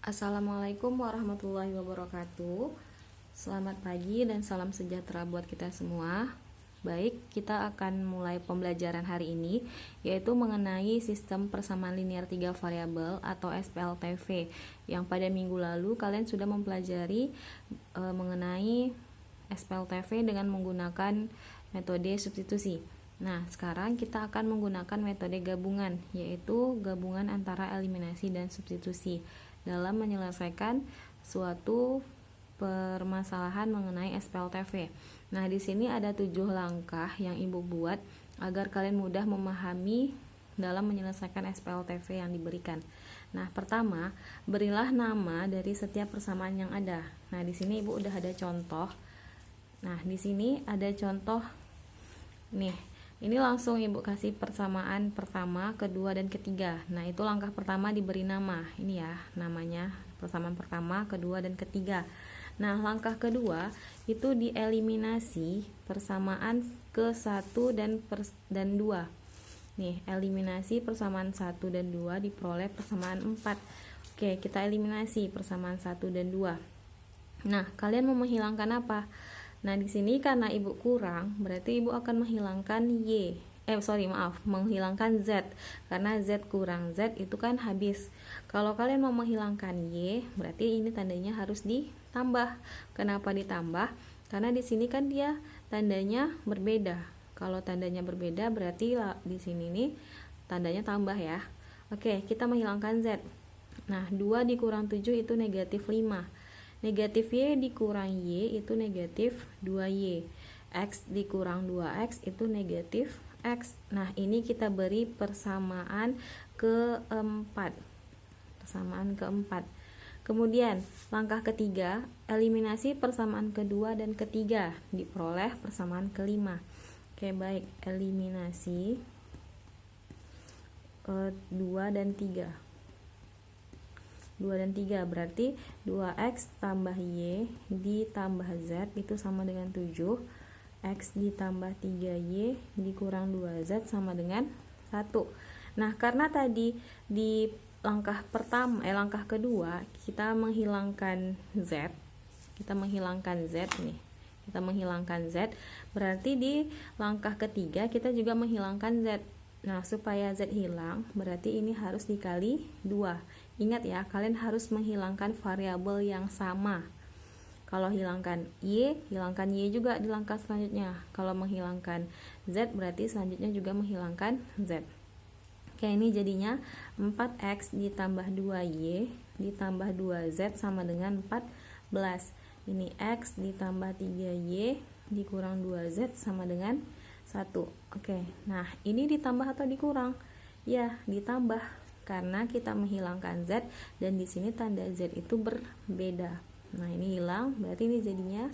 Assalamualaikum warahmatullahi wabarakatuh. Selamat pagi dan salam sejahtera buat kita semua. Baik, kita akan mulai pembelajaran hari ini, yaitu mengenai sistem persamaan linear 3 variabel atau SPLTV, yang pada minggu lalu kalian sudah mempelajari mengenai SPLTV dengan menggunakan metode substitusi. Nah, sekarang kita akan menggunakan metode gabungan, yaitu gabungan antara eliminasi dan substitusi dalam menyelesaikan suatu permasalahan mengenai SPLTV. Nah, di sini ada 7 langkah yang Ibu buat agar kalian mudah memahami dalam menyelesaikan SPLTV yang diberikan. Nah, pertama, berilah nama dari setiap persamaan yang ada. Nah, di sini Ibu udah ada contoh. Nah, di sini ada contoh nih. Ini langsung Ibu kasih persamaan pertama, kedua, dan ketiga. Nah, itu langkah pertama diberi nama. Ini ya, namanya persamaan pertama, kedua, dan ketiga. Nah, langkah kedua itu dieliminasi persamaan ke 1 dan 2. Nih, eliminasi persamaan 1 dan 2 diperoleh persamaan 4. Oke, kita eliminasi persamaan 1 dan 2. Nah, kalian mau menghilangkan apa? Nah, di sini karena Ibu kurang, berarti Ibu akan menghilangkan menghilangkan Z. Karena Z kurang, Z itu kan habis. Kalau kalian mau menghilangkan Y, berarti ini tandanya harus ditambah. Kenapa ditambah? Karena di sini kan dia tandanya berbeda. Kalau tandanya berbeda, berarti di sini nih tandanya tambah ya. Oke, kita menghilangkan Z. Nah, 2 dikurang 7 itu negatif 5. Negatif Y dikurang Y itu negatif 2Y. X dikurang 2X itu negatif X. Nah, ini kita beri persamaan keempat. Persamaan keempat. Kemudian, langkah ketiga, eliminasi persamaan kedua dan ketiga. Diperoleh persamaan kelima. Oke, baik. Eliminasi 2 dan 3. 2 dan 3 berarti 2x tambah y ditambah z itu sama dengan 7. X ditambah 3y dikurang 2z sama dengan 1. Nah, karena tadi di langkah kedua kita menghilangkan z. Kita menghilangkan z nih. Kita menghilangkan z, berarti di langkah ketiga kita juga menghilangkan z. Nah, supaya z hilang, berarti ini harus dikali 2. Ingat ya, kalian harus menghilangkan variabel yang sama. Kalau hilangkan Y juga di langkah selanjutnya. Kalau menghilangkan Z, berarti selanjutnya juga menghilangkan Z. Oke, ini jadinya 4X ditambah 2Y ditambah 2Z sama dengan 14. Ini X ditambah 3Y dikurang 2Z sama dengan 1. Oke, nah ini ditambah atau dikurang? Ya, ditambah. Karena kita menghilangkan Z dan di sini tanda Z itu berbeda. Nah, ini hilang, berarti ini jadinya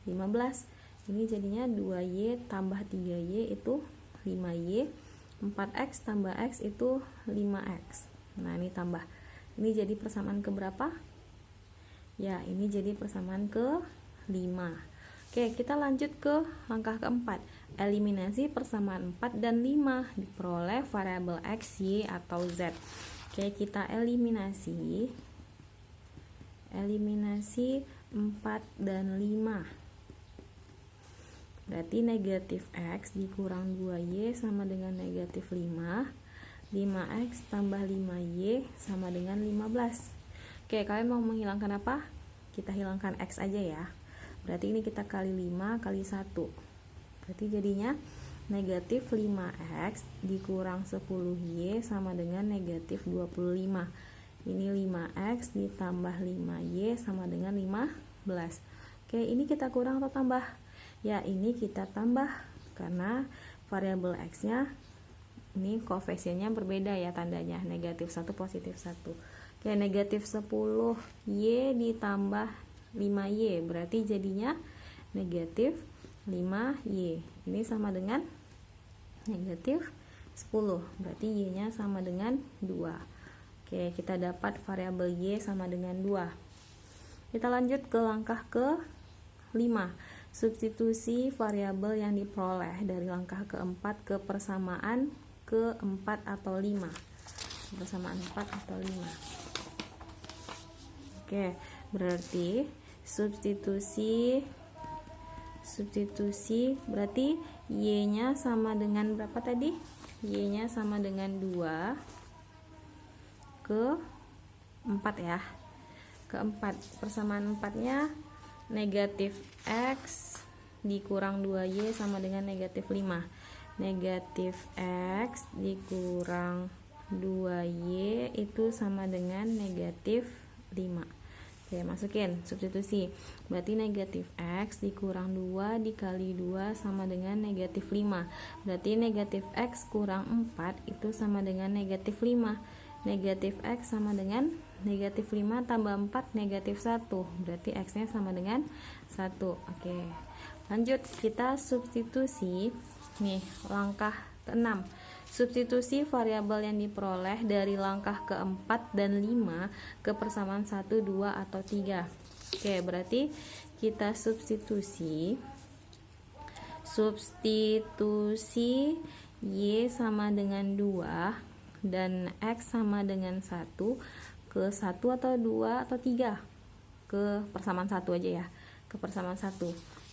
15. Ini jadinya 2Y tambah 3Y itu 5Y. 4X tambah X itu 5X. Nah, ini tambah. Ini jadi persamaan ke berapa? Ya, ini jadi persamaan ke 5. Oke, kita lanjut ke langkah keempat. Eliminasi persamaan 4 dan 5 diperoleh variabel X, Y, atau Z. Oke, kita eliminasi 4 dan 5. Berarti negatif X dikurang 2Y sama dengan negatif 5. 5X tambah 5Y sama dengan 15. Oke, kalian mau menghilangkan apa? Kita hilangkan X aja ya. Berarti ini kita kali 5 kali 1. Berarti jadinya negatif 5X dikurang 10Y sama dengan negatif 25. Ini 5X ditambah 5Y sama dengan 15. Oke, ini kita kurang atau tambah? Ya, ini kita tambah karena variabel X-nya ini koefisiennya berbeda ya tandanya. Negatif 1, positif 1. Oke, negatif 10Y ditambah 5Y berarti jadinya negatif 5Y. Ini sama dengan negatif 10. Berarti Y-nya sama dengan 2. Oke, kita dapat variabel Y sama dengan 2. Kita lanjut ke langkah ke-5. Substitusi variabel yang diperoleh dari langkah keempat ke persamaan ke-4 atau 5. Persamaan 4 atau 5. Oke, berarti substitusi berarti Y-nya sama dengan berapa tadi? Y-nya sama dengan 2 ke 4 ya. Ke 4. Persamaan 4-nya negatif X dikurang 2Y sama dengan negatif 5. Negatif X dikurang 2Y itu sama dengan negatif 5. Oke, masukin substitusi. Berarti negatif X dikurang 2 dikali 2 sama dengan negatif 5. Berarti negatif X kurang 4 itu sama dengan negatif 5. Negatif X sama dengan negatif 5 tambah 4 negatif 1. Berarti X-nya sama dengan 1. Oke, lanjut kita substitusi. Nih, langkah ke-6. Substitusi variabel yang diperoleh dari langkah ke-4 dan 5 ke persamaan 1, 2, atau 3. Oke, berarti kita substitusi Y sama dengan 2 dan X sama dengan 1 ke 1 atau 2 atau 3. Ke persamaan 1 aja ya, ke persamaan 1.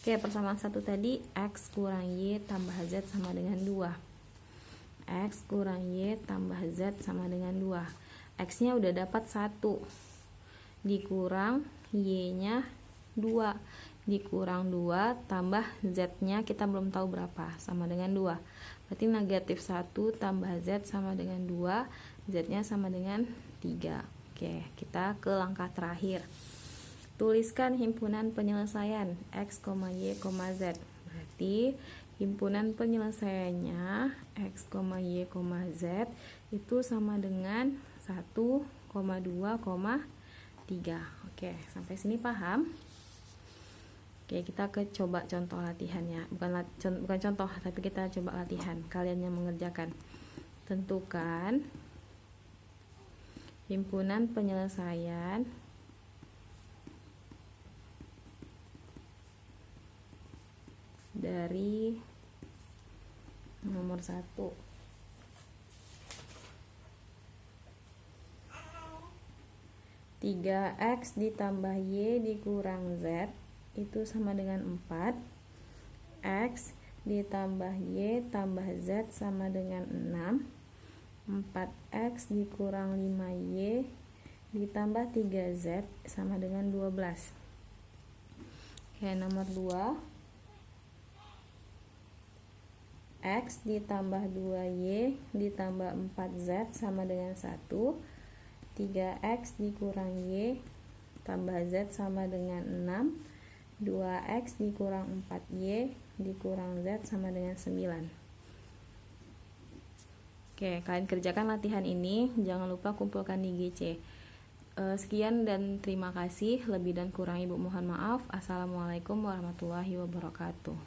Oke, persamaan 1 tadi X kurang Y tambah Z sama dengan 2. X kurang Y tambah Z sama dengan 2. X nya udah dapat 1 dikurang Y nya 2 dikurang 2 tambah Z nya kita belum tahu berapa, sama dengan 2. Berarti negatif 1 tambah Z sama dengan 2, Z nya sama dengan 3. Oke, kita ke langkah terakhir. Tuliskan himpunan penyelesaian X, Y, Z. Berarti himpunan penyelesaiannya X, Y, Z itu sama dengan 1, 2, 3. Oke, sampai sini paham? Oke, kita coba contoh latihannya. Bukan contoh, tapi kita coba latihan. Kalian yang mengerjakan. Tentukan himpunan penyelesaian dari nomor 1. Tiga X ditambah Y dikurang Z itu sama dengan 4. X ditambah Y tambah Z sama dengan 6. 4X dikurang 5Y ditambah 3Z sama dengan 12. Oke, nomor 2. X ditambah 2Y ditambah 4Z sama dengan 1. 3X dikurang Y tambah Z sama dengan 6. 2X dikurang 4Y dikurang Z sama dengan 9. Oke, kalian kerjakan latihan ini. Jangan lupa kumpulkan di GC. Sekian dan terima kasih. Lebih dan kurang Ibu mohon maaf. Assalamualaikum warahmatullahi wabarakatuh.